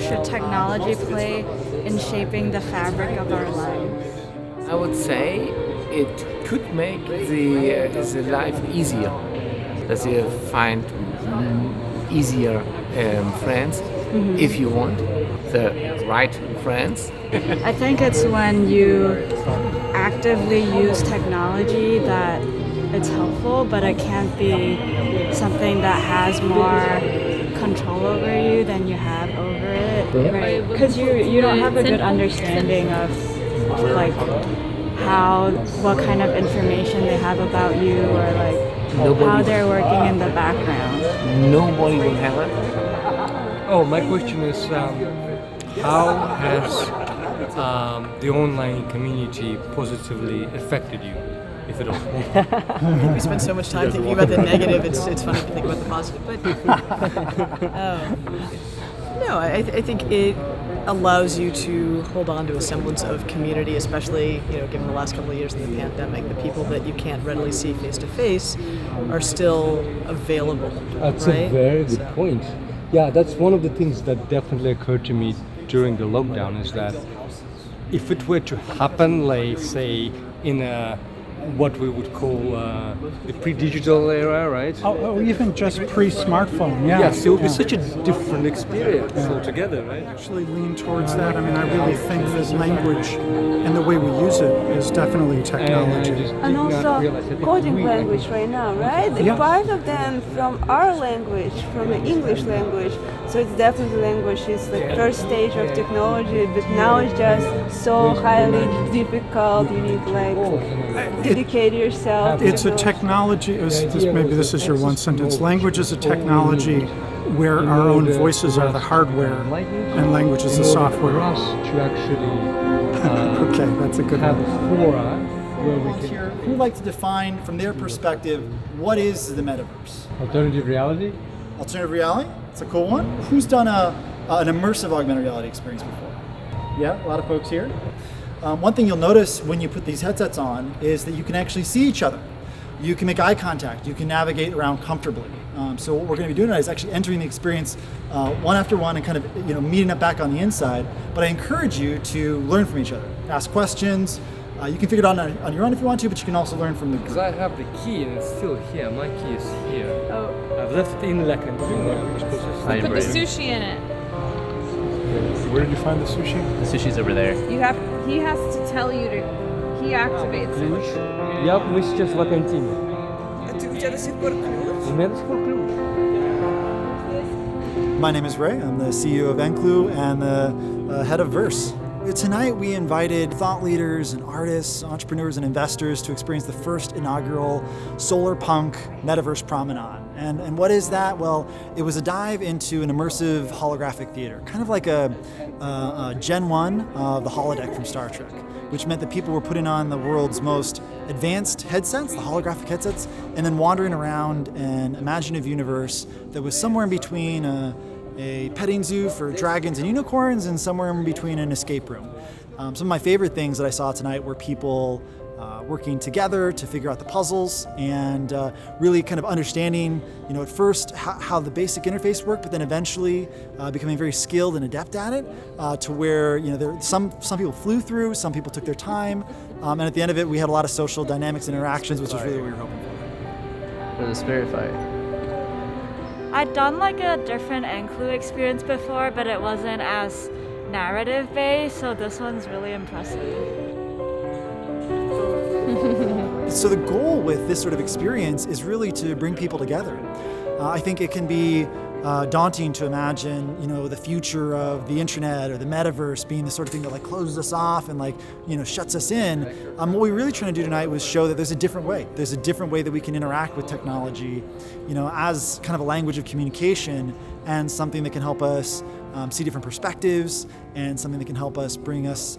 should technology play in shaping the fabric of our lives? I would say it could make the life easier. That you find easier friends if you want the right friends. I think it's when you actively use technology that it's helpful, but it can't be something that has more control over you than you have over it, right? Because you don't have a good understanding of like what kind of information they have about you, or like how they're working in the background. Nobody will have it. Oh, my question is, how has the online community positively affected you, if at all? We spend so much time thinking about the negative, it's funny to think about the positive. But no, I think it allows you to hold on to a semblance of community, especially given the last couple of years of the pandemic. The people that you can't readily see face to face are still available. That's right? a very good point. Yeah, that's one of the things that definitely occurred to me during the lockdown, is that if it were to happen, like say in a what we would call the pre-digital era, right? Or even just pre-smartphone, yeah. Yes, it would be such a different experience altogether, right? I actually lean towards that. I mean, I really think that language and the way we use it is definitely technology. And also coding language right now, right? Yeah. Part of them from our language, from the English language. So it's definitely language is the first stage of technology, but now it's just so highly difficult. You need like dedicate yourself. It's a technology. Maybe this is your one sentence. Language is a technology where our own voices are the hardware and language is the software. For us to actually Okay, that's a good have one. a fora where we can Here, who would like to define from their perspective what is the metaverse? alternative reality. Alternative reality? It's a cool one. Who's done an immersive augmented reality experience before? Yeah, a lot of folks here. One thing you'll notice when you put these headsets on is that you can actually see each other. You can make eye contact. You can navigate around comfortably. So what we're going to be doing tonight is actually entering the experience one after one and kind of meeting up back on the inside. But I encourage you to learn from each other, ask questions. You can figure it out on your own if you want to, but you can also learn from the Because group. I have the key and it's still here. My key is here. Oh. I've left it in like a which process. Put the sushi in it. Where did you find the sushi? The sushi's over there. He has to tell you to. He activates it. Я мы сейчас в Аргентине. У тебя до сих пор ключ? У меня до сих пор ключ. My name is Ray. I'm the CEO of Enclu and the head of Verse. Tonight we invited thought leaders and artists, entrepreneurs and investors to experience the first inaugural solar punk Metaverse Promenade. And what is that? Well, it was a dive into an immersive holographic theater, kind of like a Gen 1 of the holodeck from Star Trek, which meant that people were putting on the world's most advanced headsets, the holographic headsets, and then wandering around an imaginative universe that was somewhere in between a petting zoo for dragons and unicorns and somewhere in between an escape room. Some of my favorite things that I saw tonight were people working together to figure out the puzzles and really kind of understanding, at first how the basic interface worked, but then eventually becoming very skilled and adept at it to where, some people flew through, some people took their time, and at the end of it, we had a lot of social dynamics and interactions, which is really what we were hoping for. For the spirit fight. I'd done like a different Enclu experience before, but it wasn't as narrative based, so this one's really impressive. So the goal with this sort of experience is really to bring people together. I think it can be daunting to imagine, the future of the internet or the metaverse being the sort of thing that like closes us off and shuts us in. What we were really trying to do tonight was show that there's a different way. There's a different way that we can interact with technology, as kind of a language of communication and something that can help us see different perspectives and something that can help us bring us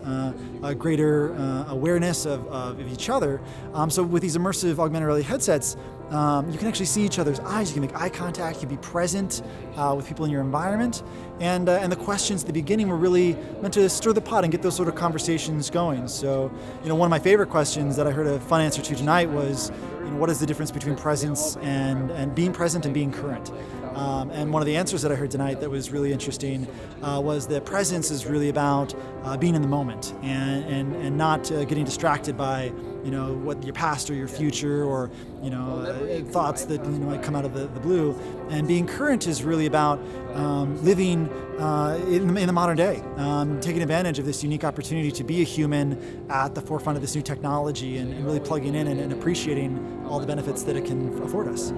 a greater awareness of each other. So with these immersive augmented reality headsets, you can actually see each other's eyes, you can make eye contact, you can be present with people in your environment. And the questions at the beginning were really meant to stir the pot and get those sort of conversations going. So, one of my favorite questions that I heard a fun answer to tonight was, what is the difference between presence and being present and being current? And one of the answers that I heard tonight that was really interesting was that presence is really about being in the moment and not getting distracted by what your past or your future or thoughts that might come out of the blue. And being current is really about living in the modern day, taking advantage of this unique opportunity to be a human at the forefront of this new technology and really plugging in and appreciating all the benefits that it can afford us.